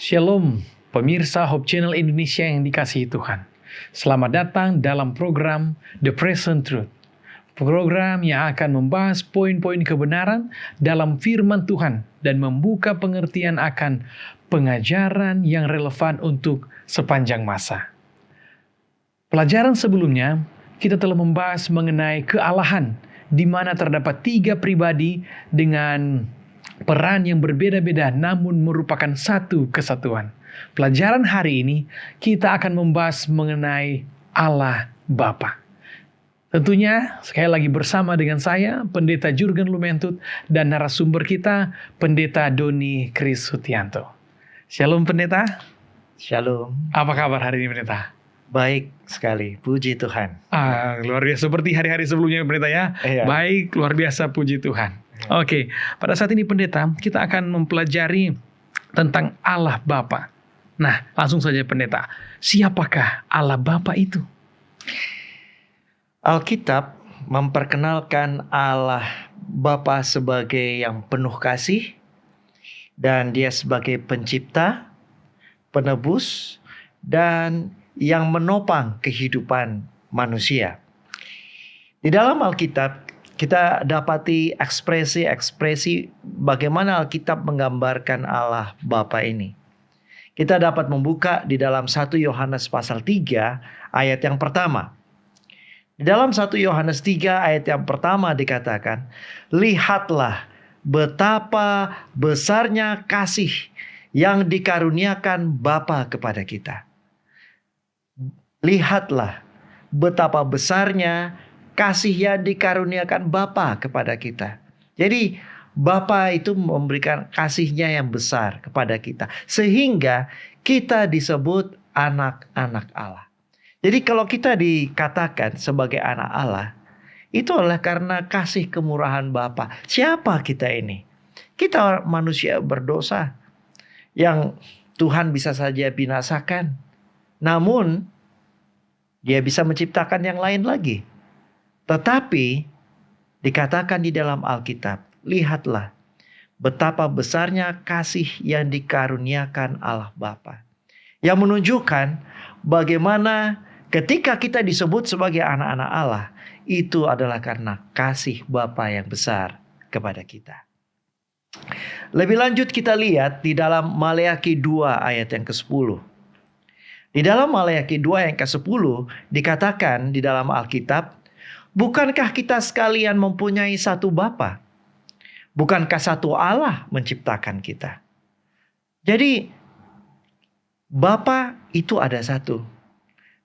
Shalom, pemirsa Hope Channel Indonesia yang dikasihi Tuhan. Selamat datang dalam program The Present Truth. Program yang akan membahas poin-poin kebenaran dalam firman Tuhan dan membuka pengertian akan pengajaran yang relevan untuk sepanjang masa. Pelajaran sebelumnya, kita telah membahas mengenai kealahan, di mana terdapat 3 pribadi dengan peran yang berbeda-beda namun merupakan satu kesatuan. Pelajaran hari ini kita akan membahas mengenai Allah Bapa. Tentunya sekali lagi bersama dengan saya, Pendeta Jurgen Lumentut, dan narasumber kita, Pendeta Doni Kris Sutianto. Shalom Pendeta. Shalom. Apa kabar hari ini Pendeta? Baik sekali, puji Tuhan. Luar biasa, seperti hari-hari sebelumnya Pendeta ya. Iya. Baik, luar biasa, puji Tuhan. Oke, pada saat ini Pendeta, kita akan mempelajari tentang Allah Bapa. Nah, langsung saja Pendeta, siapakah Allah Bapa itu? Alkitab memperkenalkan Allah Bapa sebagai yang penuh kasih, dan Dia sebagai pencipta, penebus, dan yang menopang kehidupan manusia. Di dalam Alkitab kita dapati ekspresi-ekspresi bagaimana Alkitab menggambarkan Allah Bapa ini. Kita dapat membuka di dalam 1 Yohanes pasal 3 ayat yang pertama. Di dalam 1 Yohanes 3 ayat yang pertama dikatakan, "Lihatlah betapa besarnya kasih yang dikaruniakan Bapa kepada kita." Lihatlah betapa besarnya kasih yang dikaruniakan Bapa kepada kita. Jadi Bapa itu memberikan kasihnya yang besar kepada kita, sehingga kita disebut anak-anak Allah. Jadi kalau kita dikatakan sebagai anak Allah, itu adalah karena kasih kemurahan Bapa. Siapa kita ini? Kita manusia berdosa yang Tuhan bisa saja binasakan. Namun Dia bisa menciptakan yang lain lagi. Tetapi dikatakan di dalam Alkitab, lihatlah betapa besarnya kasih yang dikaruniakan Allah Bapa. Yang menunjukkan bagaimana ketika kita disebut sebagai anak-anak Allah, itu adalah karena kasih Bapa yang besar kepada kita. Lebih lanjut kita lihat di dalam Maleakhi 2 ayat yang ke-10. Di dalam Maleakhi 2 ayat yang ke-10 dikatakan di dalam Alkitab, bukankah kita sekalian mempunyai satu Bapa? Bukankah satu Allah menciptakan kita? Jadi Bapa itu ada satu.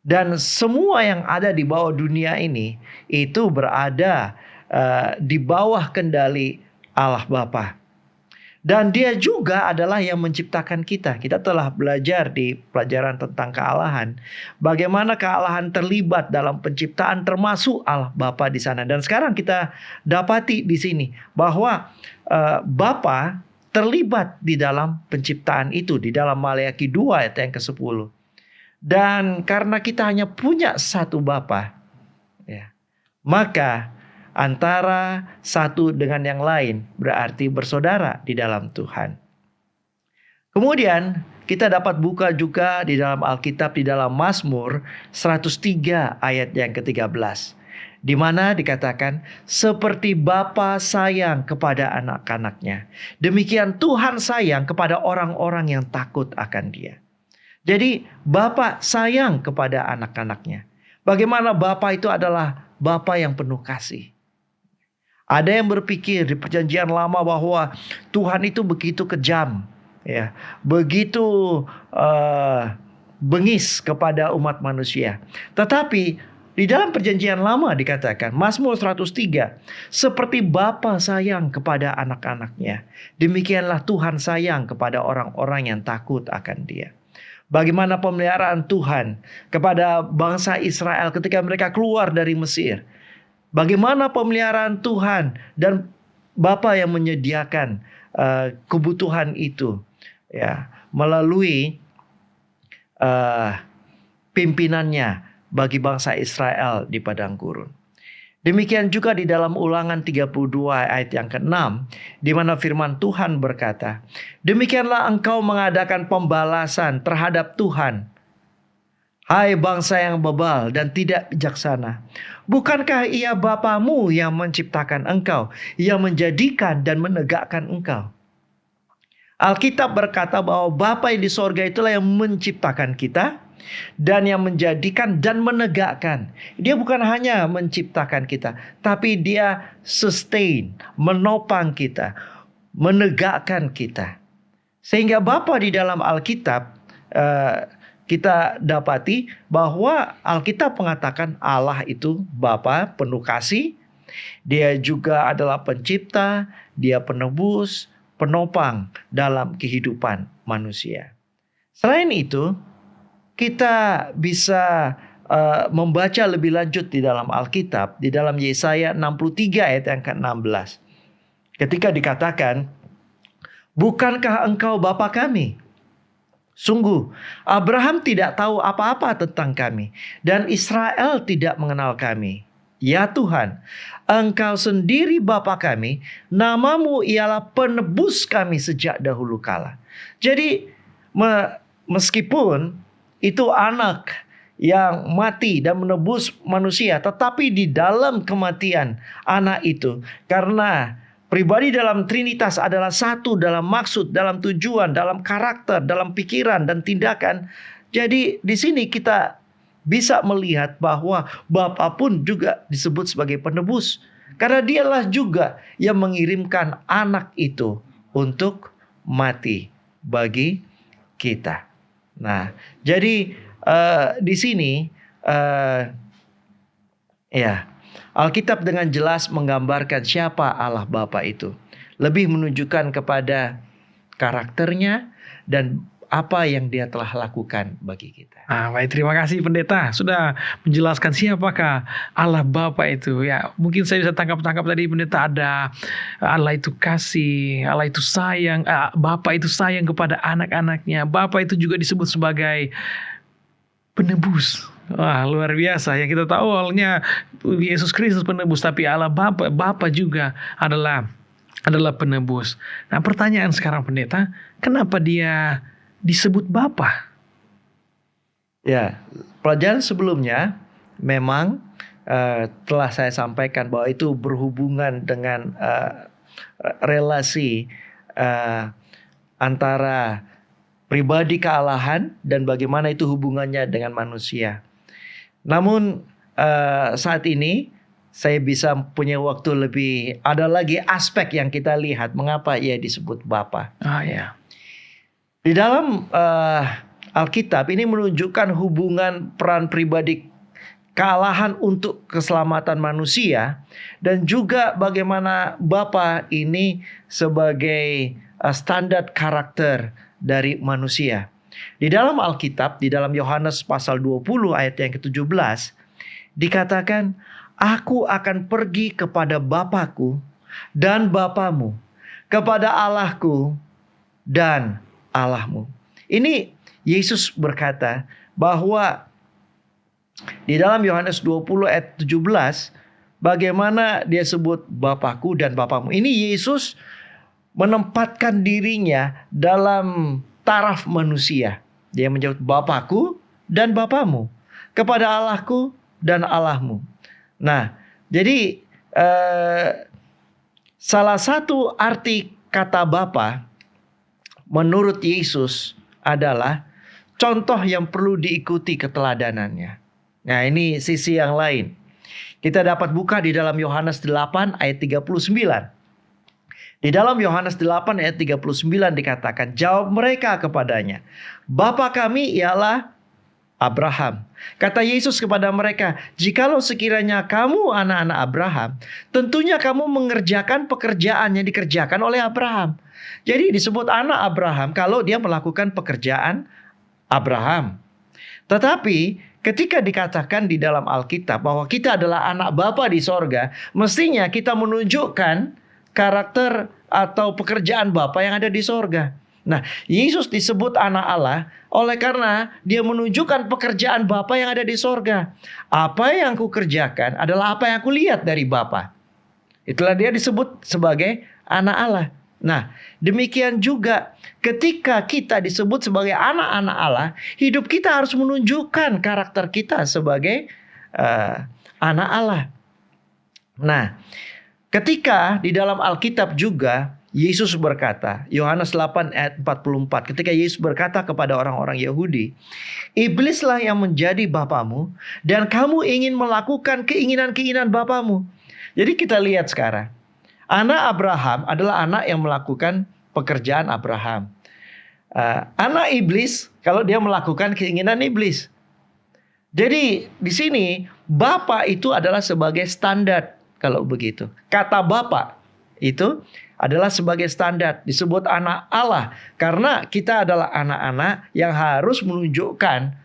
Dan semua yang ada di bawah dunia ini itu berada di bawah kendali Allah Bapa. Dan Dia juga adalah yang menciptakan kita. Kita telah belajar di pelajaran tentang kealahan, bagaimana kealahan terlibat dalam penciptaan, termasuk Allah Bapa di sana. Dan sekarang kita dapati di sini bahwa Bapa terlibat di dalam penciptaan itu, di dalam Maleakhi 2 ayat yang ke-10. Dan karena kita hanya punya satu Bapa, ya, maka antara satu dengan yang lain berarti bersaudara di dalam Tuhan. Kemudian kita dapat buka juga di dalam Alkitab, di dalam Mazmur 103 ayat yang ke-13. Di mana dikatakan, seperti Bapa sayang kepada anak-anaknya, demikian Tuhan sayang kepada orang-orang yang takut akan Dia. Jadi Bapa sayang kepada anak-anaknya. Bagaimana Bapa itu adalah Bapa yang penuh kasih. Ada yang berpikir di perjanjian lama bahwa Tuhan itu begitu kejam, ya, begitu bengis kepada umat manusia. Tetapi di dalam perjanjian lama dikatakan, Mazmur 103, seperti Bapa sayang kepada anak-anaknya, demikianlah Tuhan sayang kepada orang-orang yang takut akan Dia. Bagaimana pemeliharaan Tuhan kepada bangsa Israel ketika mereka keluar dari Mesir. Bagaimana pemeliharaan Tuhan dan Bapa yang menyediakan kebutuhan itu, ya, melalui pimpinannya bagi bangsa Israel di padang gurun. Demikian juga di dalam Ulangan 32 ayat yang ke-6, di mana firman Tuhan berkata, "Demikianlah engkau mengadakan pembalasan terhadap Tuhan, hai bangsa yang bebal dan tidak bijaksana. Bukankah ia Bapamu yang menciptakan engkau, yang menjadikan dan menegakkan engkau?" Alkitab berkata bahwa Bapa yang di sorga itulah yang menciptakan kita dan yang menjadikan dan menegakkan. Dia bukan hanya menciptakan kita, tapi dia sustain, menopang kita, menegakkan kita. Sehingga Bapa di dalam Alkitab, kita dapati bahwa Alkitab mengatakan Allah itu Bapa penuh kasih. Dia juga adalah pencipta, dia penebus, penopang dalam kehidupan manusia. Selain itu, kita bisa membaca lebih lanjut di dalam Alkitab, di dalam Yesaya 63 ayat yang ke-16. Ketika dikatakan, "Bukankah engkau Bapa kami? Sungguh, Abraham tidak tahu apa-apa tentang kami, dan Israel tidak mengenal kami. Ya Tuhan, engkau sendiri Bapa kami, namamu ialah penebus kami sejak dahulu kala." Jadi, meskipun itu anak yang mati dan menebus manusia, tetapi di dalam kematian anak itu, karena pribadi dalam Trinitas adalah satu dalam maksud, dalam tujuan, dalam karakter, dalam pikiran dan tindakan. Jadi di sini kita bisa melihat bahwa Bapa pun juga disebut sebagai penebus, karena dialah juga yang mengirimkan anak itu untuk mati bagi kita. Nah, jadi di sini Alkitab dengan jelas menggambarkan siapa Allah Bapa itu. Lebih menunjukkan kepada karakternya dan apa yang dia telah lakukan bagi kita. Baik, terima kasih pendeta sudah menjelaskan siapakah Allah Bapa itu. Ya, mungkin saya bisa tangkap tadi pendeta, ada Allah itu kasih, Allah itu sayang, Bapa itu sayang kepada anak-anaknya. Bapa itu juga disebut sebagai penebus. Wah, luar biasa. Yang kita tahu awalnya Yesus Kristus penebus, tapi Allah Bapa juga adalah penebus. Nah, pertanyaan sekarang pendeta, kenapa dia disebut Bapa? Ya, pelajaran sebelumnya memang telah saya sampaikan bahwa itu berhubungan dengan relasi antara pribadi kealahan dan bagaimana itu hubungannya dengan manusia. Namun saat ini saya bisa punya waktu lebih, ada lagi aspek yang kita lihat mengapa ia disebut Bapa. Di dalam Alkitab ini menunjukkan hubungan peran pribadi kealahan untuk keselamatan manusia, dan juga bagaimana Bapa ini sebagai standar karakter dari manusia. Di dalam Alkitab, di dalam Yohanes pasal 20 ayat yang ke-17 dikatakan, "Aku akan pergi kepada Bapa-Ku dan Bapamu, kepada Allah-Ku dan Allahmu." Ini Yesus berkata bahwa di dalam Yohanes 20 ayat 17 bagaimana dia sebut Bapa-Ku dan Bapamu. Ini Yesus menempatkan dirinya dalam taraf manusia. Dia menyebut Bapa-Ku dan Bapamu, kepada Allah-Ku dan Allahmu. Nah, jadi salah satu arti kata Bapa menurut Yesus adalah contoh yang perlu diikuti keteladanannya. Nah, ini sisi yang lain. Kita dapat buka di dalam Yohanes 8 ayat 39. Di dalam Yohanes 8 ayat 39 dikatakan, jawab mereka kepadanya, "Bapa kami ialah Abraham." Kata Yesus kepada mereka, "Jikalau sekiranya kamu anak-anak Abraham, tentunya kamu mengerjakan pekerjaan yang dikerjakan oleh Abraham." Jadi disebut anak Abraham kalau dia melakukan pekerjaan Abraham. Tetapi ketika dikatakan di dalam Alkitab bahwa kita adalah anak Bapa di sorga, mestinya kita menunjukkan karakter atau pekerjaan Bapa yang ada di sorga. Nah, Yesus disebut anak Allah oleh karena dia menunjukkan pekerjaan Bapa yang ada di sorga. Apa yang aku kerjakan adalah apa yang aku lihat dari Bapa. Itulah dia disebut sebagai anak Allah. Nah, demikian juga ketika kita disebut sebagai anak-anak Allah, hidup kita harus menunjukkan karakter kita sebagai anak Allah. Nah, ketika di dalam Alkitab juga Yesus berkata, Yohanes 8 ayat 44, ketika Yesus berkata kepada orang-orang Yahudi, iblislah yang menjadi bapamu dan kamu ingin melakukan keinginan-keinginan bapamu. Jadi kita lihat sekarang, anak Abraham adalah anak yang melakukan pekerjaan Abraham. Anak iblis kalau dia melakukan keinginan iblis. Jadi di sini bapa itu adalah sebagai standar kalau begitu. Kata bapa itu adalah sebagai standar, disebut anak Allah karena kita adalah anak-anak yang harus menunjukkan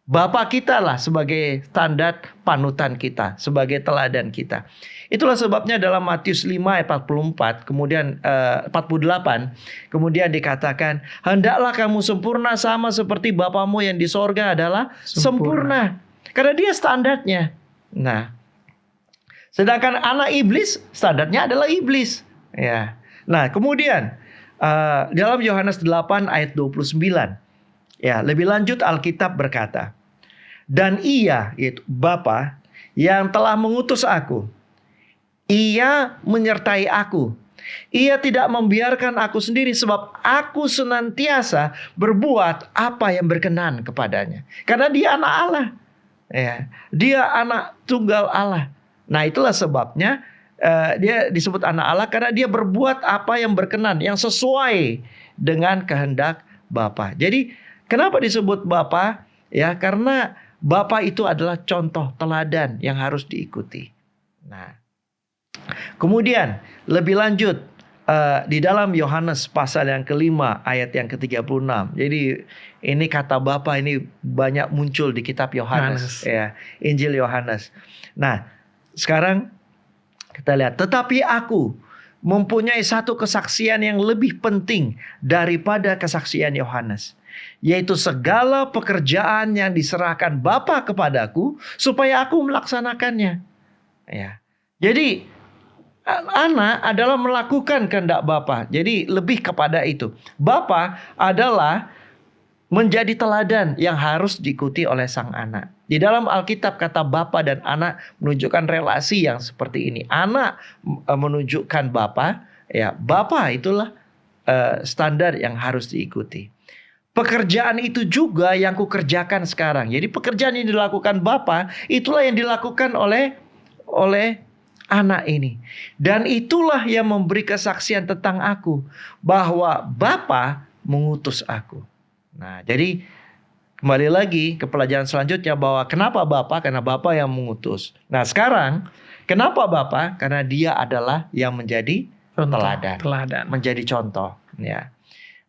Bapa kita lah sebagai standar panutan kita, sebagai teladan kita. Itulah sebabnya dalam Matius 5 ayat 44, kemudian 48, kemudian dikatakan, hendaklah kamu sempurna sama seperti Bapamu yang di sorga adalah sempurna. Karena dia standarnya. Nah, sedangkan anak iblis standarnya adalah iblis. Ya. Nah, kemudian dalam Yohanes 8 ayat 29, ya, lebih lanjut Alkitab berkata, dan ia, yaitu Bapa yang telah mengutus aku, ia menyertai aku. Ia tidak membiarkan aku sendiri sebab aku senantiasa berbuat apa yang berkenan kepadanya. Karena dia anak Allah. Ya, dia anak tunggal Allah. Nah, itulah sebabnya dia disebut anak Allah karena dia berbuat apa yang berkenan, yang sesuai dengan kehendak Bapa. Jadi kenapa disebut Bapa? Ya, karena Bapa itu adalah contoh teladan yang harus diikuti. Nah, kemudian lebih lanjut di dalam Yohanes pasal yang kelima ayat yang ke-36. Jadi ini kata Bapa ini banyak muncul di kitab Yohanes, ya, Injil Yohanes. Nah, sekarang kita lihat, tetapi aku mempunyai satu kesaksian yang lebih penting daripada kesaksian Yohanes, yaitu segala pekerjaan yang diserahkan Bapa kepadaku supaya aku melaksanakannya. Ya. Jadi anak adalah melakukan kehendak Bapa. Jadi lebih kepada itu. Bapa adalah menjadi teladan yang harus diikuti oleh sang anak. Di dalam Alkitab kata Bapa dan anak menunjukkan relasi yang seperti ini. Anak menunjukkan Bapa, ya, Bapa itulah standar yang harus diikuti. Pekerjaan itu juga yang kukerjakan sekarang. Jadi pekerjaan yang dilakukan Bapa itulah yang dilakukan oleh anak ini. Dan itulah yang memberi kesaksian tentang aku, bahwa Bapa mengutus aku. Nah, jadi kembali lagi ke pelajaran selanjutnya bahwa kenapa Bapa? Karena Bapa yang mengutus. Nah, sekarang kenapa Bapa? Karena dia adalah yang menjadi teladan. Menjadi contoh, ya.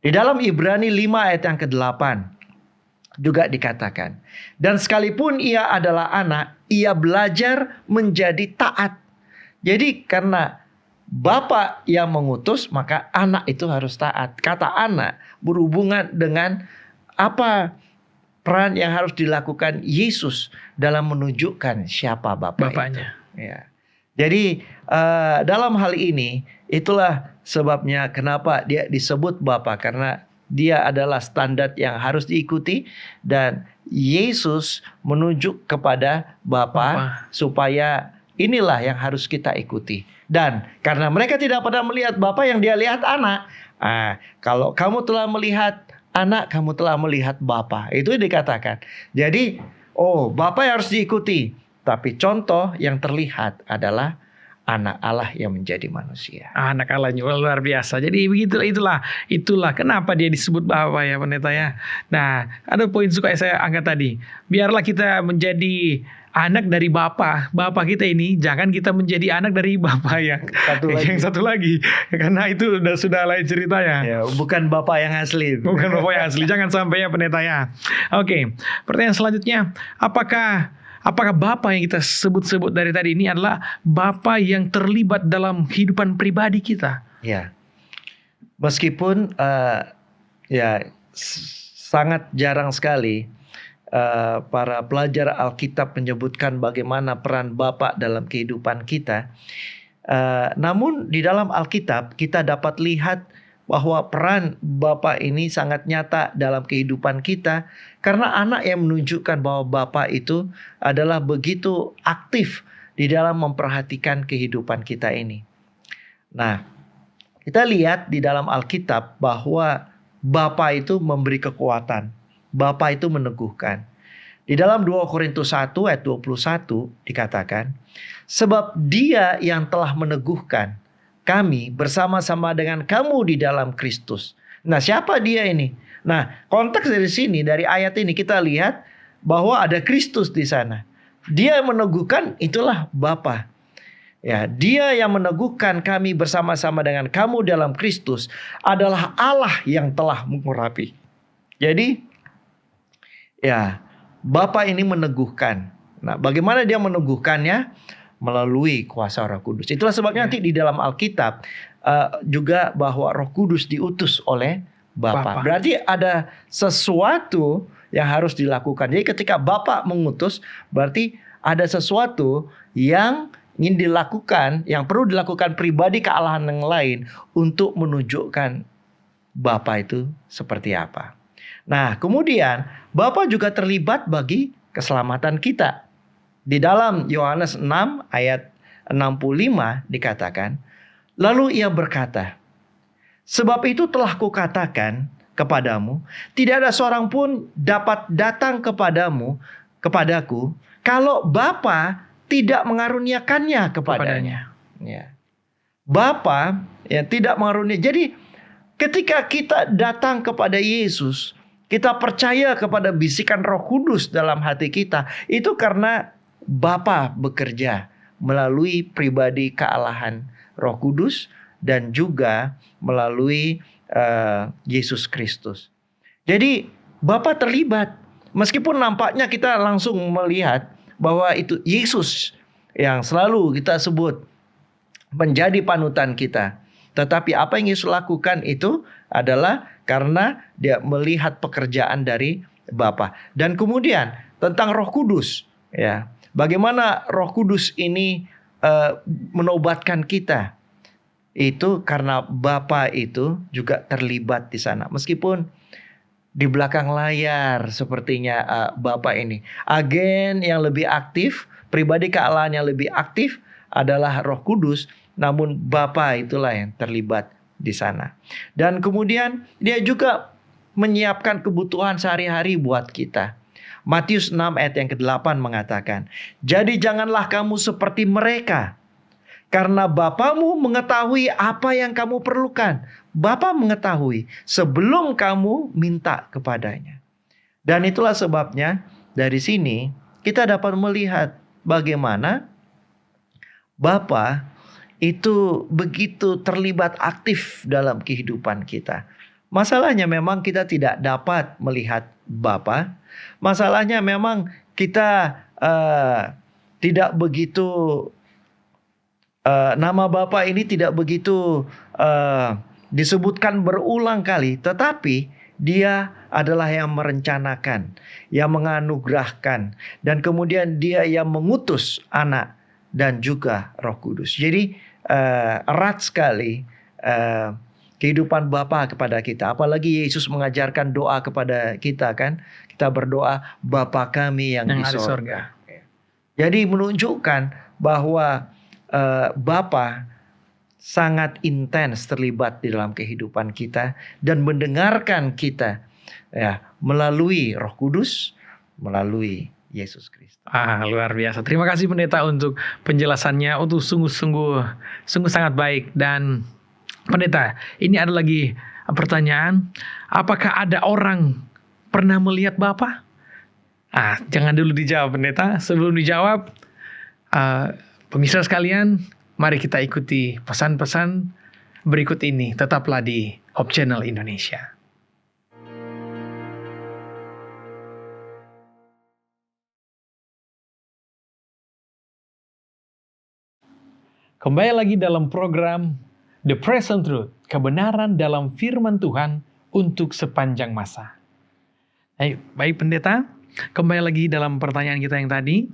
Di dalam Ibrani 5 ayat yang ke-8 juga dikatakan, dan sekalipun ia adalah anak, ia belajar menjadi taat. Jadi karena Bapa yang mengutus, maka anak itu harus taat. Kata anak berhubungan dengan apa peran yang harus dilakukan Yesus dalam menunjukkan siapa Bapaknya. Ya. Jadi dalam hal ini itulah sebabnya kenapa dia disebut Bapa, karena dia adalah standar yang harus diikuti dan Yesus menunjuk kepada Bapa supaya inilah yang harus kita ikuti. Dan karena mereka tidak pernah melihat Bapa, yang dia lihat anak. Kalau kamu telah melihat anak, kamu telah melihat Bapa. Itu dikatakan. Jadi, Bapa yang harus diikuti. Tapi contoh yang terlihat adalah anak Allah yang menjadi manusia. Anak Allah luar biasa. Jadi itulah kenapa dia disebut Bapa, ya Pendeta ya. Nah, ada poin suka saya angkat tadi. Biarlah kita menjadi anak dari Bapa kita ini, jangan kita menjadi anak dari Bapa yang satu lagi. Karena itu sudah lain ceritanya. Ya, bukan Bapa yang asli. Bukan Bapa yang asli. Jangan sampai ya Pendeta ya. Oke, pertanyaan selanjutnya, apakah Bapa yang kita sebut-sebut dari tadi ini adalah Bapa yang terlibat dalam kehidupan pribadi kita? Ya. Meskipun ya sangat jarang sekali para pelajar Alkitab menyebutkan bagaimana peran Bapa dalam kehidupan kita. Namun di dalam Alkitab kita dapat lihat bahwa peran Bapa ini sangat nyata dalam kehidupan kita, karena anak yang menunjukkan bahwa Bapa itu adalah begitu aktif di dalam memperhatikan kehidupan kita ini. Nah, kita lihat di dalam Alkitab bahwa Bapa itu memberi kekuatan, Bapa itu meneguhkan. Di dalam 2 Korintus 1 ayat 21 dikatakan, sebab Dia yang telah meneguhkan kami bersama-sama dengan kamu di dalam Kristus. Nah, siapa Dia ini? Nah, konteks dari sini, dari ayat ini kita lihat bahwa ada Kristus di sana. Dia yang meneguhkan, itulah Bapa. Ya, Dia yang meneguhkan kami bersama-sama dengan kamu dalam Kristus adalah Allah yang telah mengurapi. Jadi, ya, Bapa ini meneguhkan. Nah, bagaimana Dia meneguhkannya? Melalui kuasa Roh Kudus. Itulah sebabnya nanti di dalam Alkitab juga bahwa Roh Kudus diutus oleh Bapa. Berarti ada sesuatu yang harus dilakukan. Jadi ketika Bapa mengutus, berarti ada sesuatu yang ingin dilakukan, yang perlu dilakukan pribadi kealahan yang lain untuk menunjukkan Bapa itu seperti apa. Nah, kemudian Bapa juga terlibat bagi keselamatan kita. Di dalam Yohanes 6 ayat 65 dikatakan, lalu Ia berkata, sebab itu telah kukatakan kepadamu, tidak ada seorang pun dapat datang kepadaku, kalau Bapa tidak mengaruniakannya kepadanya. Ya. Bapa ya tidak mengaruniakan. Jadi ketika kita datang kepada Yesus, kita percaya kepada bisikan Roh Kudus dalam hati kita, itu karena Bapa bekerja melalui pribadi kealahan Roh Kudus dan juga melalui Yesus Kristus. Jadi Bapa terlibat, meskipun nampaknya kita langsung melihat bahwa itu Yesus yang selalu kita sebut menjadi panutan kita. Tetapi apa yang Yesus lakukan itu adalah karena Dia melihat pekerjaan dari Bapa. Dan kemudian tentang Roh Kudus, ya. Bagaimana Roh Kudus ini menobatkan kita? Itu karena Bapa itu juga terlibat di sana. Meskipun di belakang layar sepertinya Bapa ini. Agen yang lebih aktif, pribadi kealahan yang lebih aktif adalah Roh Kudus. Namun Bapa itulah yang terlibat di sana. Dan kemudian Dia juga menyiapkan kebutuhan sehari-hari buat kita. Matius 6 ayat yang ke-8 mengatakan, jadi janganlah kamu seperti mereka, karena Bapamu mengetahui apa yang kamu perlukan. Bapa mengetahui sebelum kamu minta kepadanya. Dan itulah sebabnya dari sini kita dapat melihat bagaimana Bapa itu begitu terlibat aktif dalam kehidupan kita. Masalahnya memang kita tidak dapat melihat Bapa. Masalahnya memang kita tidak begitu, nama Bapa ini tidak begitu disebutkan berulang kali. Tetapi Dia adalah yang merencanakan, yang menganugerahkan, dan kemudian Dia yang mengutus Anak dan juga Roh Kudus. Jadi erat sekali kehidupan Bapa kepada kita. Apalagi Yesus mengajarkan doa kepada kita kan. Kita berdoa, Bapa kami yang di sorga. Jadi menunjukkan bahwa Bapa sangat intens terlibat di dalam kehidupan kita dan mendengarkan kita ya melalui Roh Kudus, melalui Yesus Kristus. Luar biasa. Terima kasih pendeta untuk penjelasannya. Untuk sungguh sangat baik. Dan pendeta, ini ada lagi pertanyaan. Apakah ada orang pernah melihat Bapa? Jangan dulu dijawab pendeta. Sebelum dijawab, pemirsa sekalian, mari kita ikuti pesan-pesan berikut ini. Tetaplah di Hope Channel Indonesia. Kembali lagi dalam program The Present Truth, kebenaran dalam firman Tuhan untuk sepanjang masa. Baik pendeta, kembali lagi dalam pertanyaan kita yang tadi.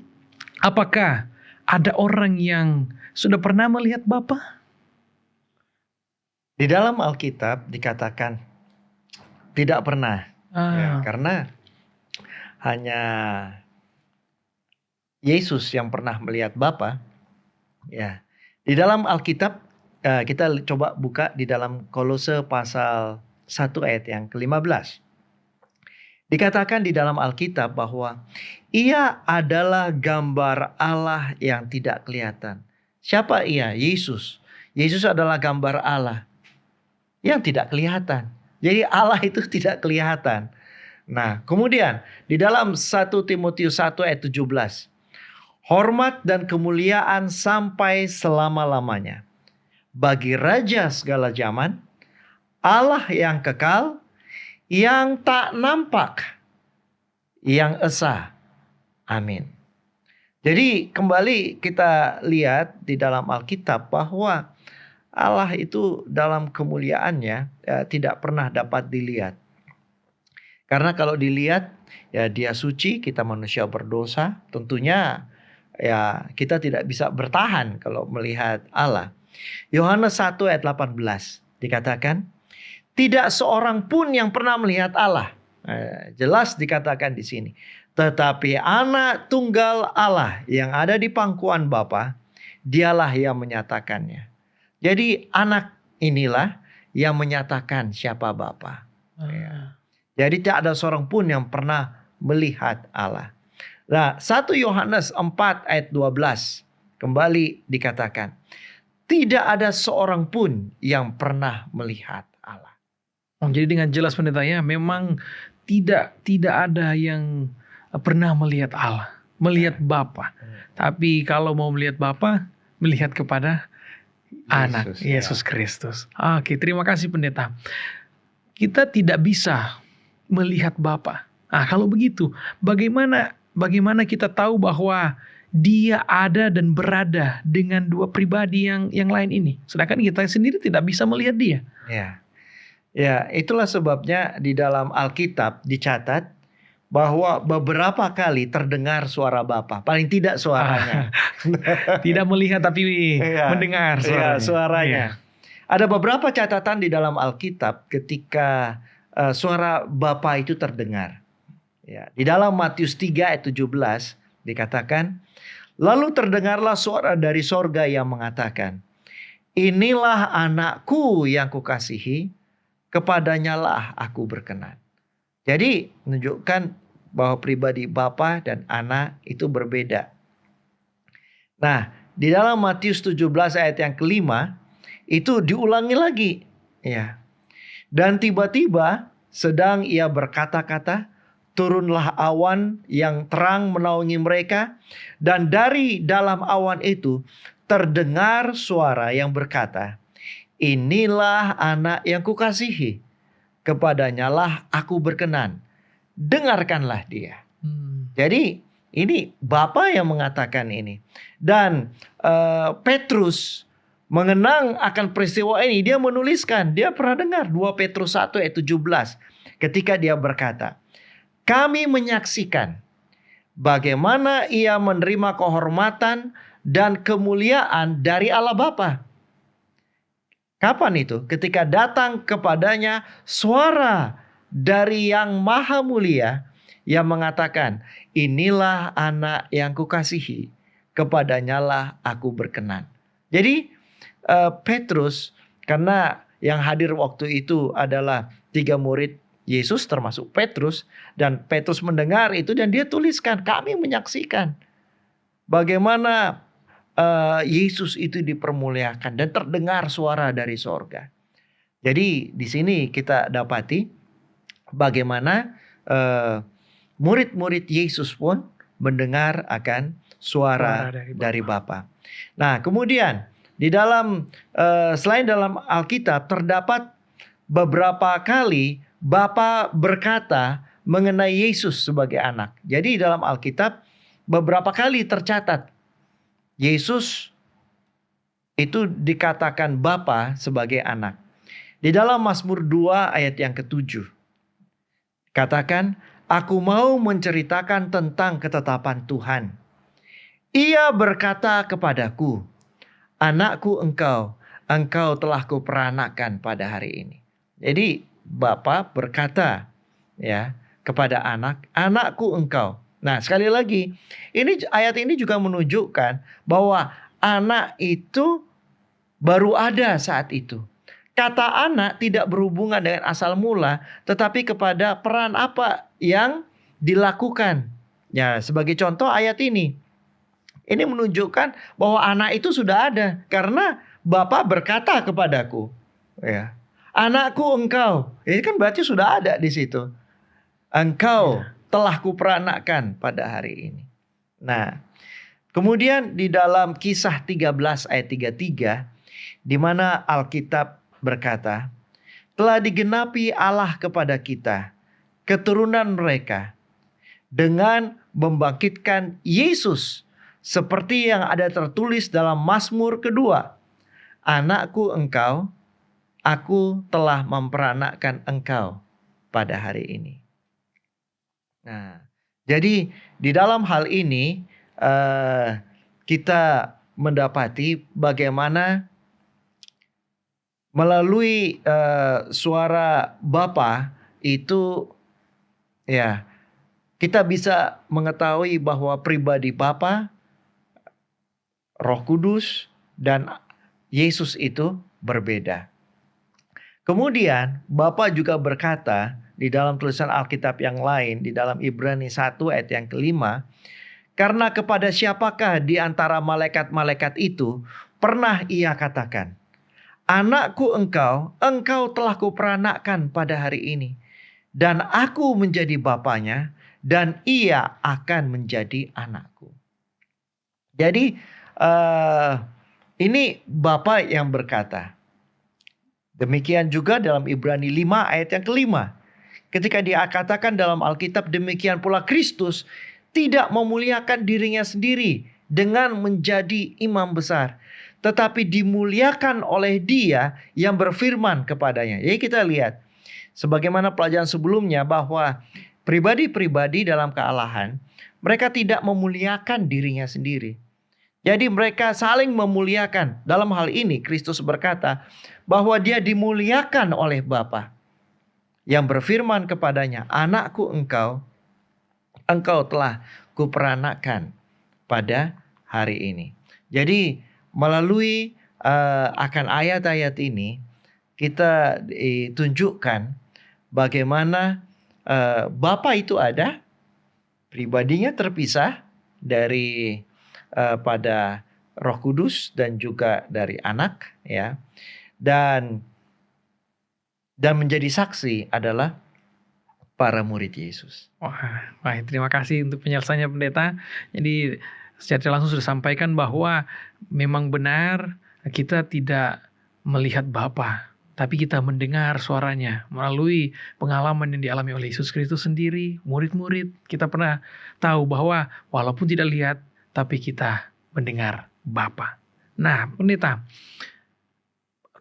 Apakah ada orang yang sudah pernah melihat Bapa? Di dalam Alkitab dikatakan tidak pernah. Ya, karena hanya Yesus yang pernah melihat Bapa. Ya. Di dalam Alkitab kita coba buka di dalam Kolose pasal 1 ayat yang ke-15. Dikatakan di dalam Alkitab bahwa Ia adalah gambar Allah yang tidak kelihatan. Siapa Ia? Yesus. Yesus adalah gambar Allah yang tidak kelihatan. Jadi Allah itu tidak kelihatan. Nah, kemudian di dalam 1 Timotius 1 ayat 17. Hormat dan kemuliaan sampai selama-lamanya bagi Raja segala zaman, Allah yang kekal, yang tak nampak, yang esa. Amin. Jadi kembali kita lihat di dalam Alkitab bahwa Allah itu dalam kemuliaannya tidak pernah dapat dilihat. Karena kalau dilihat ya Dia suci, kita manusia berdosa, tentunya ya kita tidak bisa bertahan kalau melihat Allah. Yohanes 1 ayat 18 dikatakan, tidak seorang pun yang pernah melihat Allah. Jelas dikatakan di sini. Tetapi anak tunggal Allah yang ada di pangkuan Bapa, Dialah yang menyatakannya. Jadi anak inilah yang menyatakan siapa Bapa. Ya. Jadi tidak ada seorang pun yang pernah melihat Allah. Nah, 1 Yohanes 4 ayat 12 kembali dikatakan, tidak ada seorang pun yang pernah melihat Allah. Jadi dengan jelas pendetanya, memang tidak ada yang pernah melihat Allah, melihat Bapa. Tapi kalau mau melihat Bapa, melihat kepada Anak Yesus Kristus. Oke, terima kasih pendeta. Kita tidak bisa melihat Bapa. Nah, kalau begitu, bagaimana kita tahu bahwa Dia ada dan berada dengan dua pribadi yang lain ini, sedangkan kita sendiri tidak bisa melihat Dia? Ya, itulah sebabnya di dalam Alkitab dicatat bahwa beberapa kali terdengar suara Bapa, paling tidak suaranya. Tidak melihat tapi mendengar suaranya. Suaranya. Ada beberapa catatan di dalam Alkitab ketika suara Bapa itu terdengar. Ya, di dalam Matius 3 ayat 17 dikatakan, lalu terdengarlah suara dari sorga yang mengatakan, inilah anakku yang kukasihi, kepadanyalah aku berkenan. Jadi menunjukkan bahwa pribadi Bapa dan Anak itu berbeda. Nah, di dalam Matius 17 ayat yang ke-5 itu diulangi lagi. Ya. Dan tiba-tiba sedang ia berkata-kata, turunlah awan yang terang menaungi mereka, dan dari dalam awan itu terdengar suara yang berkata, inilah anak yang kukasihi, kepadanyalah aku berkenan, dengarkanlah dia. Jadi ini Bapa yang mengatakan ini. Dan Petrus mengenang akan peristiwa ini, dia menuliskan, dia pernah dengar 2 Petrus 1 ayat 17 ketika dia berkata, kami menyaksikan bagaimana ia menerima kehormatan dan kemuliaan dari Allah Bapa. Kapan itu? Ketika datang kepadanya suara dari Yang Maha Mulia yang mengatakan, inilah anak yang kukasihi, kepadanyalah aku berkenan. Jadi Petrus, karena yang hadir waktu itu adalah 3 murid Yesus termasuk Petrus, dan Petrus mendengar itu dan dia tuliskan, kami menyaksikan bagaimana Yesus itu dipermuliakan dan terdengar suara dari sorga. Jadi di sini kita dapati bagaimana murid-murid Yesus pun mendengar akan suara dari Bapa. Nah, kemudian di dalam selain dalam Alkitab terdapat beberapa kali Bapa berkata mengenai Yesus sebagai anak. Jadi dalam Alkitab beberapa kali tercatat Yesus itu dikatakan Bapa sebagai anak. Di dalam Mazmur 2 ayat yang ke-7. Katakan, aku mau menceritakan tentang ketetapan Tuhan. Ia berkata kepadaku, anakku engkau telah kuperanakan pada hari ini. Jadi Bapa berkata ya kepada anak, anakku engkau. Nah, sekali lagi, ayat ini juga menunjukkan bahwa anak itu baru ada saat itu. Kata anak tidak berhubungan dengan asal mula, tetapi kepada peran apa yang dilakukan. Ya, sebagai contoh ayat ini. Ini menunjukkan bahwa anak itu sudah ada karena Bapa berkata kepadaku, ya. Anakku engkau. Ini kan berarti sudah ada di situ. Engkau telah kuperanakkan pada hari ini. Nah, kemudian di dalam Kisah 13 ayat 33 di mana Alkitab berkata, telah digenapi Allah kepada kita, keturunan mereka, dengan membangkitkan Yesus, seperti yang ada tertulis dalam Mazmur kedua. Anakku engkau, aku telah memperanakkan engkau pada hari ini. Nah, jadi di dalam hal ini kita mendapati bagaimana melalui suara Bapa itu ya kita bisa mengetahui bahwa pribadi Bapa, Roh Kudus dan Yesus itu berbeda. Kemudian Bapa juga berkata di dalam tulisan Alkitab yang lain, di dalam Ibrani 1 ayat yang ke-5, karena kepada siapakah di antara malaikat-malaikat itu pernah ia katakan, anakku engkau telah kuperanakkan pada hari ini. Dan aku menjadi bapanya dan ia akan menjadi anakku. Jadi ini Bapa yang berkata. Demikian juga dalam Ibrani 5 ayat yang ke-5. Ketika dia katakan dalam Alkitab, demikian pula Kristus tidak memuliakan dirinya sendiri dengan menjadi imam besar, tetapi dimuliakan oleh Dia yang berfirman kepadanya. Jadi kita lihat, sebagaimana pelajaran sebelumnya bahwa pribadi-pribadi dalam kealahan, mereka tidak memuliakan dirinya sendiri. Jadi mereka saling memuliakan. Dalam hal ini Kristus berkata bahwa Dia dimuliakan oleh Bapa yang berfirman kepadanya, anakku engkau telah kuperanakkan pada hari ini. Jadi melalui akan ayat-ayat ini kita ditunjukkan bagaimana Bapa itu ada, pribadinya terpisah dari pada Roh Kudus dan juga dari anak, ya, dan menjadi saksi adalah para murid Yesus. Wah, terima kasih untuk penjelasannya Pendeta. Jadi secara langsung sudah sampaikan bahwa memang benar kita tidak melihat Bapa, tapi kita mendengar suaranya melalui pengalaman yang dialami oleh Yesus Kristus sendiri. Murid-murid kita pernah tahu bahwa walaupun tidak lihat, tapi kita mendengar Bapa. Nah, Pendeta,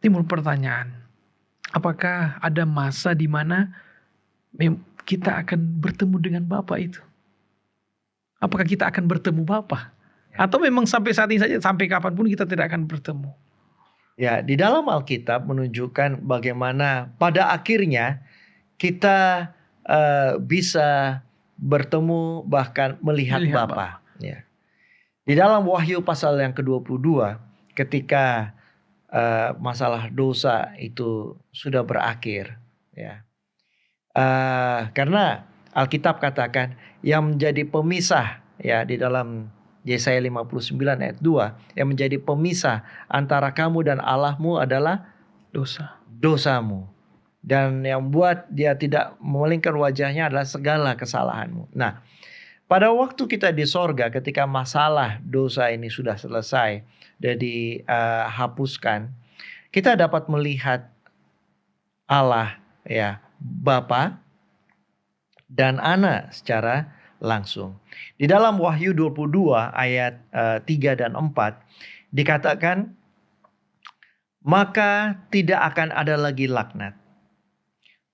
timbul pertanyaan, apakah ada masa di mana kita akan bertemu dengan Bapa itu? Apakah kita akan bertemu Bapa? Atau memang sampai saat ini saja, sampai kapanpun kita tidak akan bertemu? Ya, di dalam Alkitab menunjukkan bagaimana pada akhirnya kita bisa bertemu bahkan melihat Bapa. Ya. Di dalam Wahyu pasal yang ke-22, ketika masalah dosa itu sudah berakhir, ya. Karena Alkitab katakan yang menjadi pemisah, ya, di dalam Yesaya 59 ayat 2, yang menjadi pemisah antara kamu dan Allahmu adalah dosamu. Dan yang buat dia tidak memalingkan wajahnya adalah segala kesalahanmu. Nah, pada waktu kita di sorga, ketika masalah dosa ini sudah selesai dan dihapuskan, kita dapat melihat Allah, ya, Bapa dan Anak secara langsung. Di dalam Wahyu 22 ayat 3 dan 4 dikatakan maka tidak akan ada lagi laknat.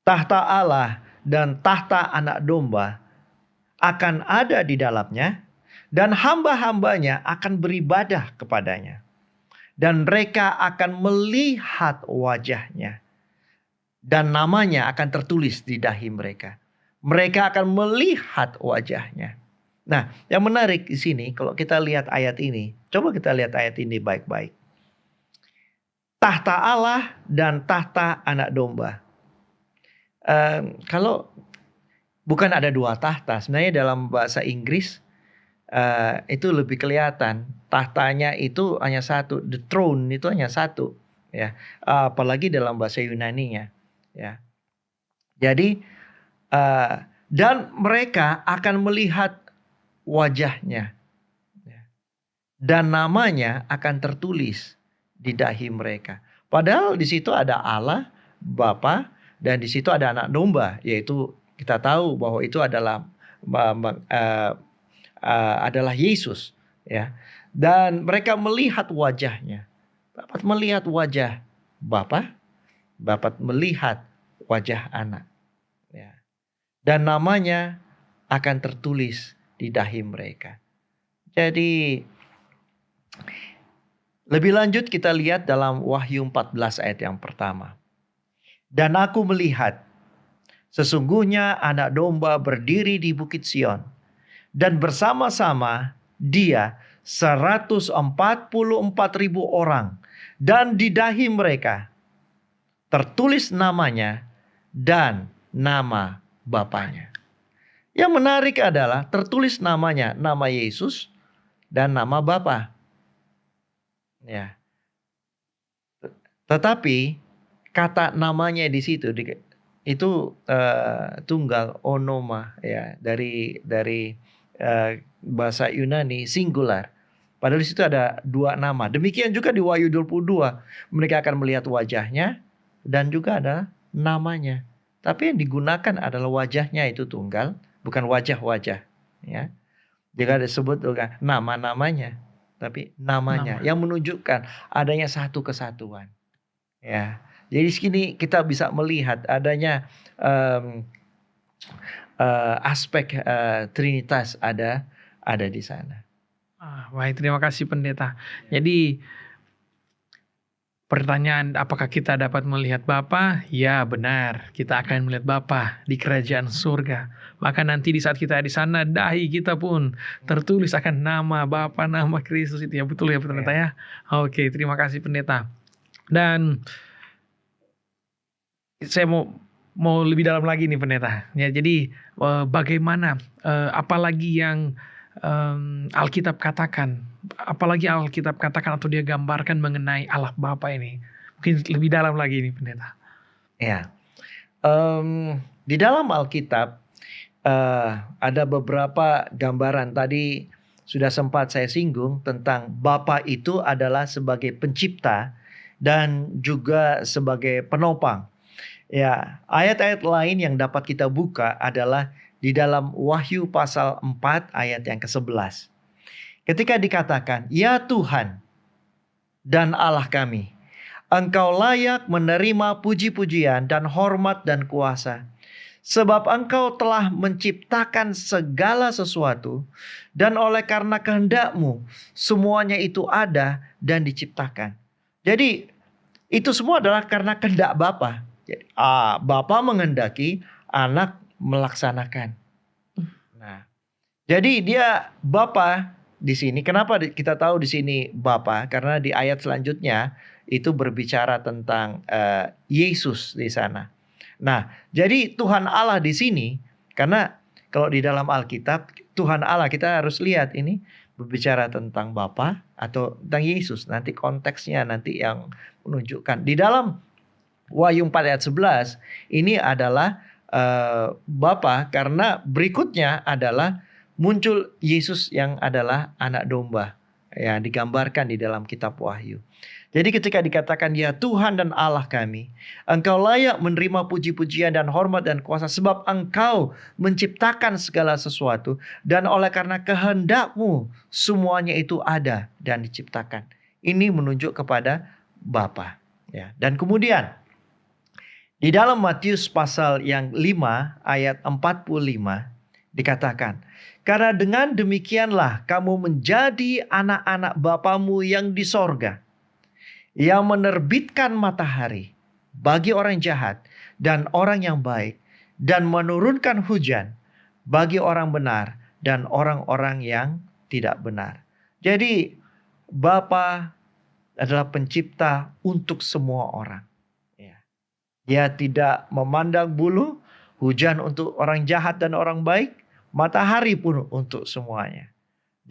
Tahta Allah dan tahta Anak Domba akan ada di dalamnya, dan hamba-hambanya akan beribadah kepadanya. Dan mereka akan melihat wajahnya, dan namanya akan tertulis di dahi mereka. Mereka akan melihat wajahnya. Nah, yang menarik di sini kalau kita lihat ayat ini, coba kita lihat ayat ini baik-baik. Tahta Allah dan tahta Anak Domba. Kalau bukan ada dua tahta, sebenarnya dalam bahasa Inggris itu lebih kelihatan. Tahtanya itu hanya satu, the throne itu hanya satu, ya. Apalagi dalam bahasa Yunaninya, ya. Jadi dan mereka akan melihat wajahnya, ya. Dan namanya akan tertulis di dahi mereka. Padahal di situ ada Allah, Bapa, dan di situ ada Anak Domba, yaitu kita tahu bahwa itu adalah Yesus, ya. Dan mereka melihat wajahnya, dapat melihat wajah Bapa, dapat melihat wajah Anak, ya. Dan namanya akan tertulis di dahi mereka. Jadi lebih lanjut kita lihat dalam Wahyu 14 ayat yang pertama. Dan aku melihat sesungguhnya Anak Domba berdiri di Bukit Sion, dan bersama-sama dia 144.000 orang, dan di dahi mereka tertulis namanya dan nama Bapanya. Yang menarik adalah tertulis namanya, nama Yesus dan nama Bapa. Ya. Tetapi kata namanya di situ itu tunggal, onoma, ya, dari bahasa Yunani singular. Padahal di situ ada dua nama. Demikian juga di Wahyu 22, mereka akan melihat wajahnya dan juga ada namanya. Tapi yang digunakan adalah wajahnya itu tunggal, bukan wajah-wajah, ya. Jika disebut bukan nama-namanya, tapi namanya yang menunjukkan adanya satu kesatuan, ya. Jadi sini kita bisa melihat adanya aspek Trinitas ada di sana. Baik, terima kasih pendeta. Jadi pertanyaan apakah kita dapat melihat Bapa? Ya, benar. Kita akan melihat Bapa di kerajaan surga. Maka nanti di saat kita di sana, dahi kita pun tertulis akan nama Bapa, nama Kristus itu, ya. Betul ya pendeta, ya. Oke, terima kasih pendeta. Dan saya mau lebih dalam lagi nih pendeta. Ya, jadi bagaimana apalagi yang Alkitab katakan, atau dia gambarkan mengenai Allah Bapa ini. Mungkin lebih dalam lagi nih pendeta. Ya, di dalam Alkitab ada beberapa gambaran. Tadi sudah sempat saya singgung tentang Bapa itu adalah sebagai pencipta dan juga sebagai penopang. Ya, ayat-ayat lain yang dapat kita buka adalah di dalam Wahyu pasal 4 ayat yang ke-11. Ketika dikatakan, "Ya Tuhan dan Allah kami, Engkau layak menerima puji-pujian dan hormat dan kuasa. Sebab Engkau telah menciptakan segala sesuatu, dan oleh karena kehendak-Mu semuanya itu ada dan diciptakan." Jadi itu semua adalah karena kehendak Bapa. Jadi, Bapa menghendaki, Anak melaksanakan. Nah, jadi dia Bapa di sini. Kenapa kita tahu di sini Bapa? Karena di ayat selanjutnya itu berbicara tentang Yesus di sana. Nah, jadi Tuhan Allah di sini, karena kalau di dalam Alkitab Tuhan Allah, kita harus lihat ini berbicara tentang Bapa atau tentang Yesus. Nanti konteksnya nanti yang menunjukkan. Di dalam Wahyu 4 ayat 11 ini adalah Bapa, karena berikutnya adalah muncul Yesus yang adalah Anak Domba yang digambarkan di dalam kitab Wahyu. Jadi ketika dikatakan, "Ya Tuhan dan Allah kami, Engkau layak menerima puji-pujian dan hormat dan kuasa, sebab Engkau menciptakan segala sesuatu, dan oleh karena kehendak-Mu semuanya itu ada dan diciptakan." Ini menunjuk kepada Bapa. Ya, dan kemudian di dalam Matius pasal yang 5 ayat 45 dikatakan, karena dengan demikianlah kamu menjadi anak-anak Bapamu yang di sorga, yang menerbitkan matahari bagi orang jahat dan orang yang baik, dan menurunkan hujan bagi orang benar dan orang-orang yang tidak benar. Jadi Bapa adalah pencipta untuk semua orang. Ya. Dia tidak memandang bulu, hujan untuk orang jahat dan orang baik, matahari pun untuk semuanya.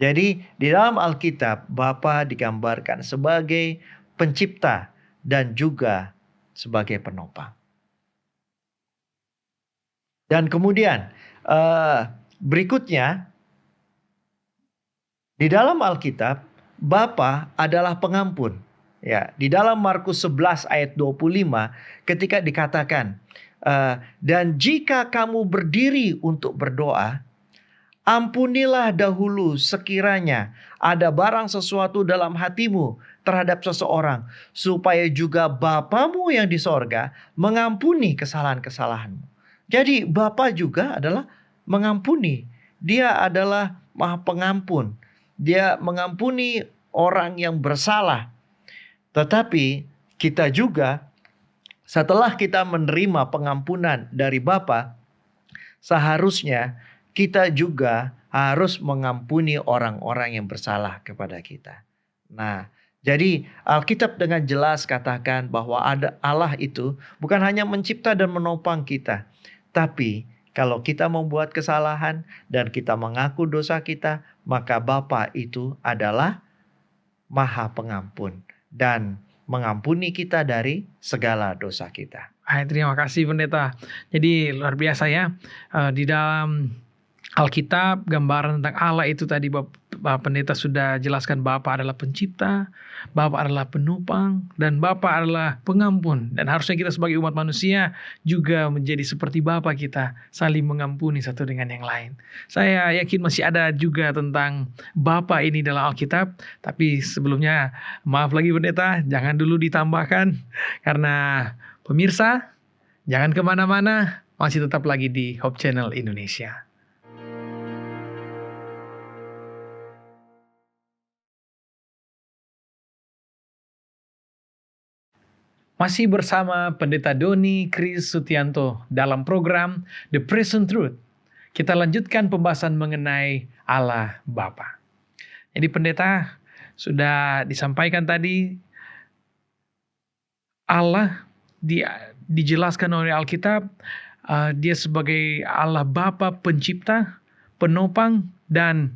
Jadi di dalam Alkitab Bapa digambarkan sebagai pencipta dan juga sebagai penopang. Dan kemudian berikutnya di dalam Alkitab Bapa adalah pengampun. Ya, di dalam Markus 11 ayat 25 ketika dikatakan dan jika kamu berdiri untuk berdoa, ampunilah dahulu sekiranya ada barang sesuatu dalam hatimu terhadap seseorang, supaya juga Bapamu yang di sorga mengampuni kesalahan-kesalahanmu. Jadi Bapa juga adalah mengampuni. Dia adalah Maha Pengampun. Dia mengampuni orang yang bersalah. Tetapi kita juga setelah kita menerima pengampunan dari Bapa, seharusnya kita juga harus mengampuni orang-orang yang bersalah kepada kita. Nah, jadi Alkitab dengan jelas katakan bahwa ada Allah itu bukan hanya mencipta dan menopang kita, tapi kalau kita membuat kesalahan dan kita mengaku dosa kita, maka Bapa itu adalah Maha Pengampun dan mengampuni kita dari segala dosa kita. Terima kasih Pendeta. Jadi luar biasa ya. Di dalam Alkitab gambaran tentang Allah itu tadi Bapak Pendeta sudah jelaskan, Bapa adalah pencipta, Bapa adalah penopang, dan Bapa adalah pengampun. Dan harusnya kita sebagai umat manusia juga menjadi seperti Bapa kita, saling mengampuni satu dengan yang lain. Saya yakin masih ada juga tentang Bapa ini dalam Alkitab, tapi sebelumnya maaf lagi Pendeta, jangan dulu ditambahkan, karena pemirsa jangan kemana-mana, masih tetap lagi di Hope Channel Indonesia. Masih bersama Pendeta Doni Kris Sutianto dalam program The Present Truth. Kita lanjutkan pembahasan mengenai Allah Bapa. Jadi Pendeta sudah disampaikan tadi, Allah dijelaskan oleh Alkitab, dia sebagai Allah Bapa pencipta, penopang, dan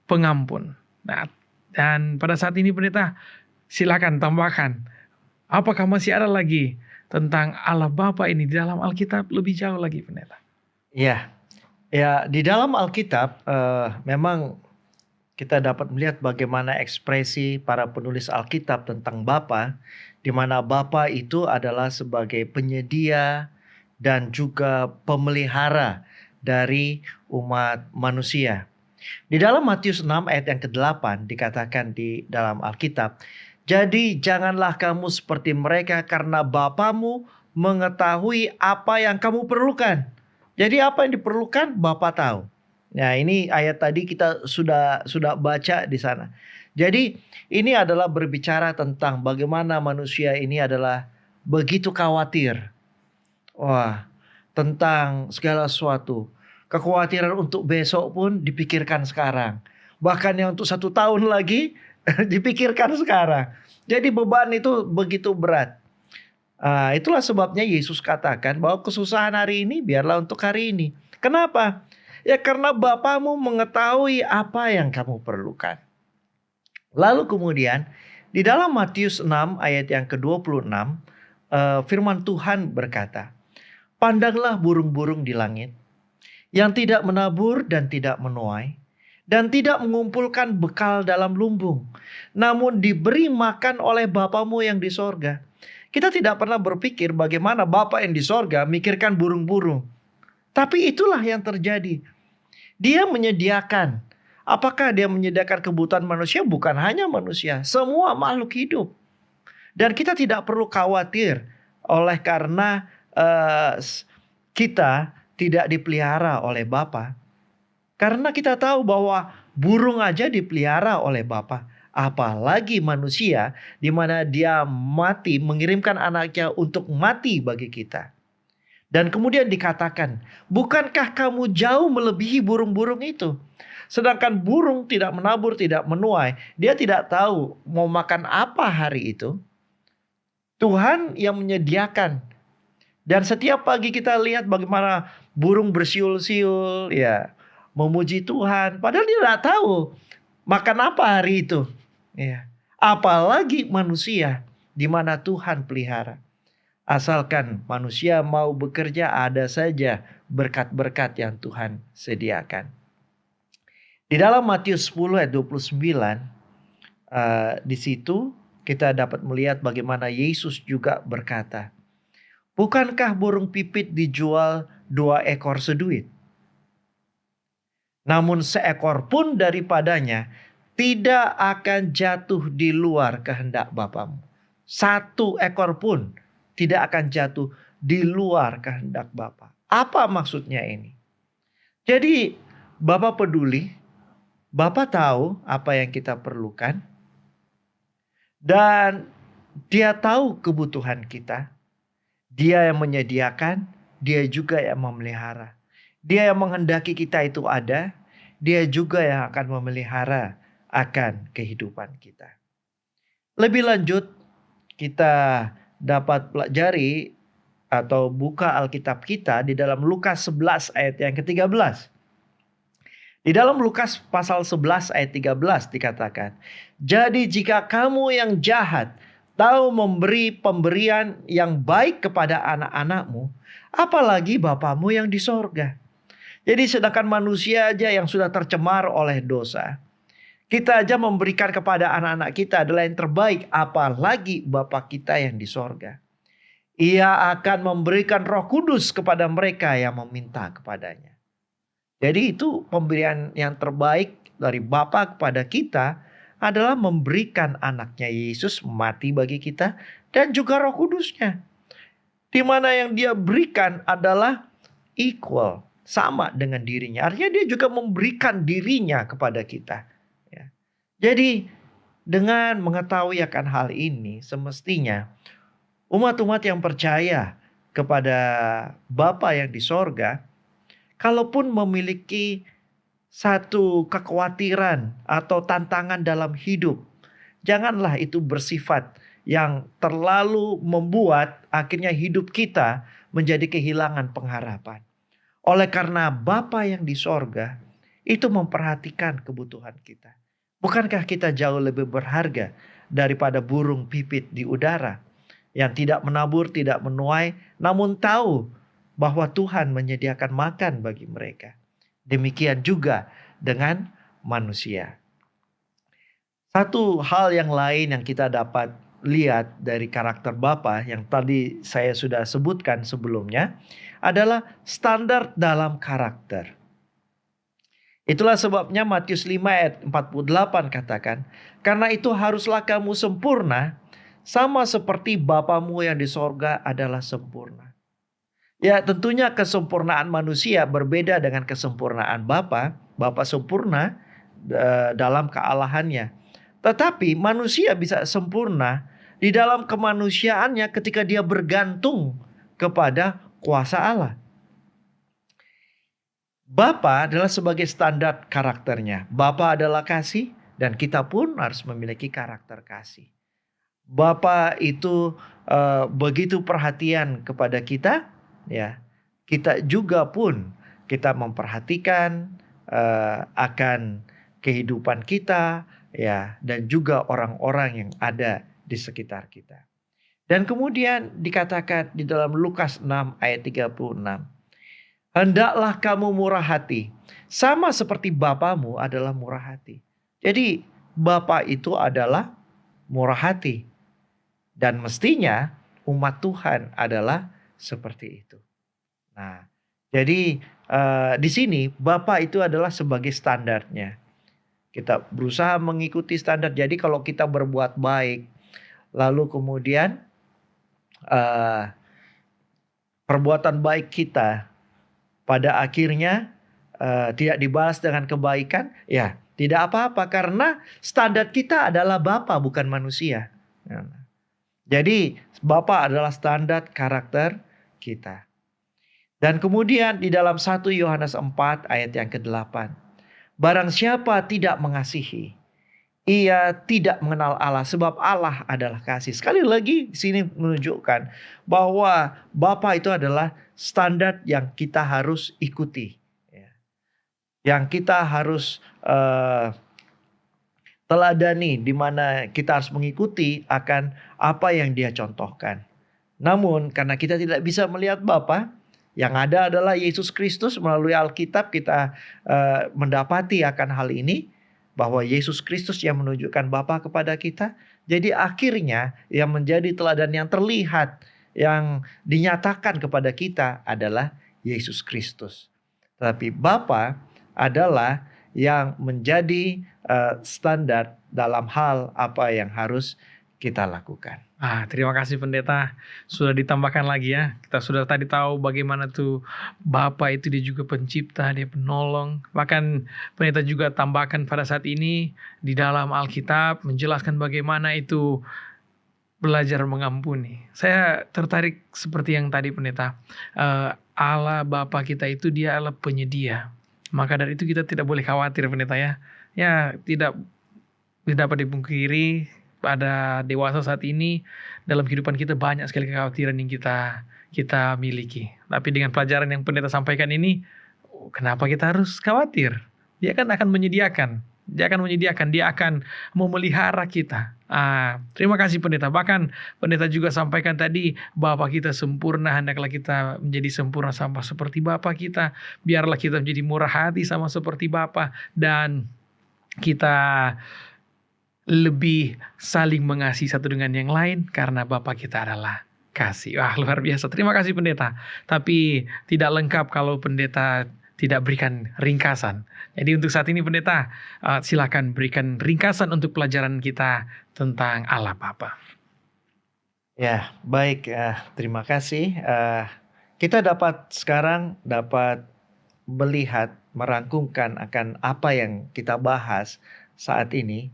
pengampun. Nah, dan pada saat ini Pendeta silakan tambahkan. Apakah masih ada lagi tentang Allah Bapa ini di dalam Alkitab lebih jauh lagi, Pendeta? Ya, di dalam Alkitab memang kita dapat melihat bagaimana ekspresi para penulis Alkitab tentang Bapa, di mana Bapa itu adalah sebagai penyedia dan juga pemelihara dari umat manusia. Di dalam Matius 6 ayat yang ke-8 dikatakan di dalam Alkitab, jadi janganlah kamu seperti mereka karena Bapamu mengetahui apa yang kamu perlukan. Jadi apa yang diperlukan Bapa tahu. Nah, ini ayat tadi kita sudah baca di sana. Jadi ini adalah berbicara tentang bagaimana manusia ini adalah begitu khawatir. Tentang segala sesuatu. Kekhawatiran untuk besok pun dipikirkan sekarang. Bahkan yang untuk 1 tahun lagi dipikirkan sekarang. Jadi beban itu begitu berat. Itulah sebabnya Yesus katakan bahwa kesusahan hari ini biarlah untuk hari ini. Kenapa? Ya karena Bapamu mengetahui apa yang kamu perlukan. Lalu kemudian di dalam Matius 6 ayat yang ke-26 firman Tuhan berkata, pandanglah burung-burung di langit yang tidak menabur dan tidak menuai dan tidak mengumpulkan bekal dalam lumbung, namun diberi makan oleh Bapamu yang di sorga. Kita tidak pernah berpikir bagaimana Bapa yang di sorga mikirkan burung-burung. Tapi itulah yang terjadi. Dia menyediakan. Apakah dia menyediakan kebutuhan manusia? Bukan hanya manusia, semua makhluk hidup. Dan kita tidak perlu khawatir oleh karena kita tidak dipelihara oleh Bapa. Karena kita tahu bahwa burung aja dipelihara oleh Bapa. Apalagi manusia di mana dia mati, mengirimkan anaknya untuk mati bagi kita. Dan kemudian dikatakan, bukankah kamu jauh melebihi burung-burung itu? Sedangkan burung tidak menabur, tidak menuai. Dia tidak tahu mau makan apa hari itu. Tuhan yang menyediakan. Dan setiap pagi kita lihat bagaimana burung bersiul-siul, ya, memuji Tuhan. Padahal dia tidak tahu makan apa hari itu. Ya. Apalagi manusia di mana Tuhan pelihara. Asalkan manusia mau bekerja, ada saja berkat-berkat yang Tuhan sediakan. Di dalam Matius 10 ayat 29, di situ kita dapat melihat bagaimana Yesus juga berkata, bukankah burung pipit dijual 2 ekor seduit? Namun seekor pun daripadanya tidak akan jatuh di luar kehendak Bapamu. 1 ekor pun tidak akan jatuh di luar kehendak Bapa. Apa maksudnya ini? Jadi Bapa peduli, Bapa tahu apa yang kita perlukan, dan Dia tahu kebutuhan kita. Dia yang menyediakan, Dia juga yang memelihara. Dia yang menghendaki kita itu ada, Dia juga yang akan memelihara akan kehidupan kita. Lebih lanjut, kita dapat pelajari atau buka Alkitab kita di dalam Lukas 11 ayat yang ke-13. Di dalam Lukas pasal 11 ayat 13 dikatakan, jadi jika kamu yang jahat tahu memberi pemberian yang baik kepada anak-anakmu, apalagi Bapamu yang di sorga. Jadi sedangkan manusia aja yang sudah tercemar oleh dosa, kita aja memberikan kepada anak-anak kita adalah yang terbaik, apalagi Bapa kita yang di sorga. Ia akan memberikan Roh Kudus kepada mereka yang meminta kepadanya. Jadi itu pemberian yang terbaik dari Bapa kepada kita adalah memberikan anaknya Yesus mati bagi kita dan juga Roh Kudusnya. Di mana yang Dia berikan adalah equal, sama dengan dirinya. Artinya Dia juga memberikan dirinya kepada kita. Jadi dengan mengetahui akan hal ini, semestinya umat-umat yang percaya kepada Bapa yang di sorga, kalaupun memiliki satu kekhawatiran atau tantangan dalam hidup, janganlah itu bersifat yang terlalu membuat akhirnya hidup kita menjadi kehilangan pengharapan. Oleh karena Bapa yang di sorga itu memperhatikan kebutuhan kita. Bukankah kita jauh lebih berharga daripada burung pipit di udara yang tidak menabur, tidak menuai, namun tahu bahwa Tuhan menyediakan makan bagi mereka. Demikian juga dengan manusia. Satu hal yang lain yang kita dapat lihat dari karakter Bapa yang tadi saya sudah sebutkan sebelumnya adalah standar dalam karakter. Itulah sebabnya Matius 5 ayat 48 katakan, karena itu haruslah kamu sempurna, sama seperti Bapamu yang di sorga adalah sempurna. Ya, tentunya kesempurnaan manusia berbeda dengan kesempurnaan Bapa. Bapa sempurna dalam kealahannya. Tetapi manusia bisa sempurna di dalam kemanusiaannya ketika dia bergantung kepada kuasa Allah. Bapa adalah sebagai standar karakternya. Bapa adalah kasih dan kita pun harus memiliki karakter kasih. Bapa itu begitu perhatian kepada kita, ya. Kita juga pun kita memperhatikan akan kehidupan kita, ya, dan juga orang-orang yang ada di sekitar kita. Dan kemudian dikatakan di dalam Lukas 6 ayat 36. Hendaklah kamu murah hati, sama seperti Bapamu adalah murah hati. Jadi Bapa itu adalah murah hati. Dan mestinya umat Tuhan adalah seperti itu. Nah, jadi di sini Bapa itu adalah sebagai standarnya. Kita berusaha mengikuti standar. Jadi kalau kita berbuat baik, lalu kemudian eh, perbuatan baik kita pada akhirnya tidak dibalas dengan kebaikan, ya tidak apa-apa karena standar kita adalah Bapa bukan manusia. Jadi Bapa adalah standar karakter kita. Dan kemudian di dalam 1 Yohanes 4 ayat yang ke-8. Barang siapa tidak mengasihi, ia tidak mengenal Allah sebab Allah adalah kasih. Sekali lagi di sini menunjukkan bahwa Bapa itu adalah standar yang kita harus ikuti. Yang kita harus teladani, di mana kita harus mengikuti akan apa yang Dia contohkan. Namun karena kita tidak bisa melihat Bapa, yang ada adalah Yesus Kristus. Melalui Alkitab kita mendapati akan hal ini, bahwa Yesus Kristus yang menunjukkan Bapa kepada kita. Jadi akhirnya yang menjadi teladan yang terlihat, yang dinyatakan kepada kita adalah Yesus Kristus. Tetapi Bapa adalah yang menjadi standar dalam hal apa yang harus kita lakukan. Terima kasih pendeta, sudah ditambahkan lagi ya. Kita sudah tadi tahu bagaimana tuh Bapa itu dia juga pencipta, dia penolong. Bahkan pendeta juga tambahkan pada saat ini di dalam Alkitab menjelaskan bagaimana itu belajar mengampuni. Saya tertarik seperti yang tadi pendeta, Allah Bapa kita itu dia adalah penyedia. Maka dari itu kita tidak boleh khawatir pendeta ya. Ya tidak dapat dipungkiri pada dewasa saat ini dalam kehidupan kita banyak sekali kekhawatiran yang kita miliki. Tapi dengan pelajaran yang pendeta sampaikan ini, kenapa kita harus khawatir? Dia kan akan menyediakan. Dia akan memelihara kita. Terima kasih pendeta. Bahkan pendeta juga sampaikan tadi, Bapa kita sempurna, hendaklah kita menjadi sempurna sama seperti Bapa kita. Biarlah kita menjadi murah hati sama seperti Bapa, dan kita lebih saling mengasihi satu dengan yang lain karena Bapa kita adalah kasih. Luar biasa. Terima kasih pendeta. Tapi tidak lengkap kalau pendeta tidak berikan ringkasan. Jadi untuk saat ini pendeta, silakan berikan ringkasan untuk pelajaran kita tentang Allah Bapa. Ya, baik. Terima kasih. Kita sekarang dapat melihat, merangkumkan akan apa yang kita bahas saat ini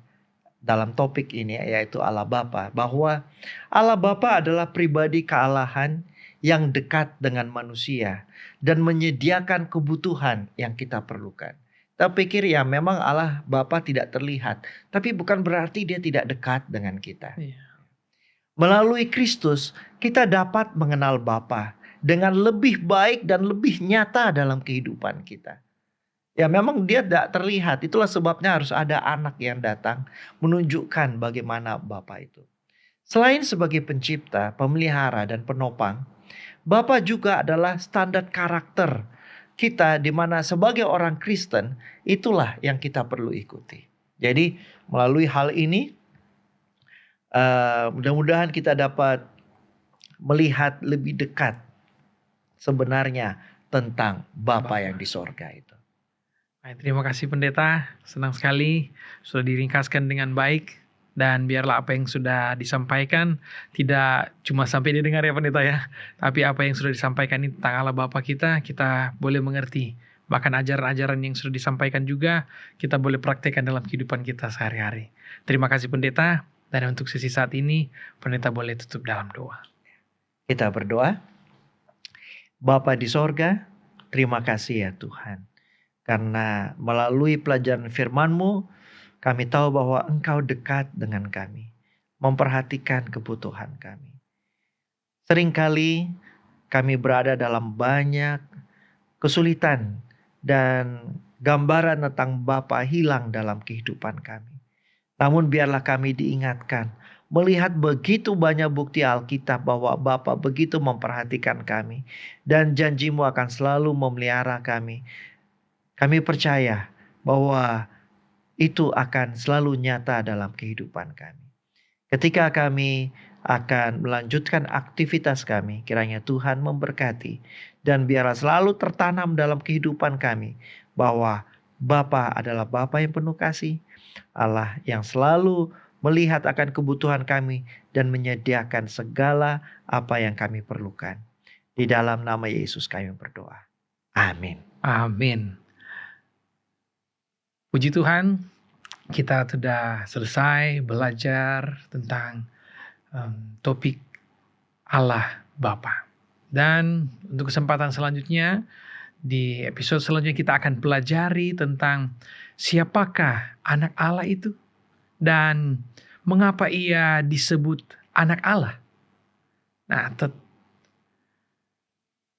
dalam topik ini, yaitu Allah Bapa. Bahwa Allah Bapa adalah pribadi kealahan yang dekat dengan manusia dan menyediakan kebutuhan yang kita perlukan. Kita pikir ya memang Allah Bapa tidak terlihat, tapi bukan berarti Dia tidak dekat dengan kita. Melalui Kristus kita dapat mengenal Bapa dengan lebih baik dan lebih nyata dalam kehidupan kita. Ya memang Dia tidak terlihat, itulah sebabnya harus ada anak yang datang menunjukkan bagaimana Bapa itu. Selain sebagai pencipta, pemelihara, dan penopang, Bapa juga adalah standar karakter kita, di mana sebagai orang Kristen itulah yang kita perlu ikuti. Jadi melalui hal ini mudah-mudahan kita dapat melihat lebih dekat sebenarnya tentang Bapa yang di sorga itu. Terima kasih pendeta, senang sekali sudah diringkaskan dengan baik. Dan biarlah apa yang sudah disampaikan tidak cuma sampai didengar ya pendeta ya, tapi apa yang sudah disampaikan ini tentang Allah Bapa kita boleh mengerti. Bahkan ajaran-ajaran yang sudah disampaikan juga kita boleh praktekkan dalam kehidupan kita sehari-hari. Terima kasih pendeta, dan untuk sesi saat ini pendeta boleh tutup dalam doa. Kita berdoa. Bapa di sorga, terima kasih ya Tuhan, karena melalui pelajaran firman-Mu kami tahu bahwa Engkau dekat dengan kami, memperhatikan kebutuhan kami. Seringkali kami berada dalam banyak kesulitan dan gambaran tentang Bapa hilang dalam kehidupan kami. Namun biarlah kami diingatkan, melihat begitu banyak bukti Alkitab bahwa Bapa begitu memperhatikan kami, dan janji-Mu akan selalu memelihara kami. Kami percaya bahwa itu akan selalu nyata dalam kehidupan kami. Ketika kami akan melanjutkan aktivitas kami, kiranya Tuhan memberkati, dan biarlah selalu tertanam dalam kehidupan kami bahwa Bapa adalah Bapa yang penuh kasih, Allah yang selalu melihat akan kebutuhan kami, dan menyediakan segala apa yang kami perlukan. Di dalam nama Yesus kami berdoa. Amin. Amin. Puji Tuhan, kita sudah selesai belajar tentang topik Allah Bapa. Dan untuk kesempatan selanjutnya, di episode selanjutnya kita akan pelajari tentang siapakah anak Allah itu dan mengapa ia disebut anak Allah. Nah,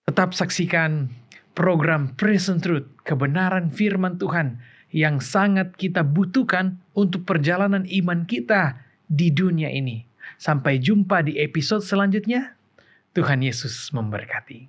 tetap saksikan program Present Truth, kebenaran firman Tuhan yang sangat kita butuhkan untuk perjalanan iman kita di dunia ini. Sampai jumpa di episode selanjutnya. Tuhan Yesus memberkati.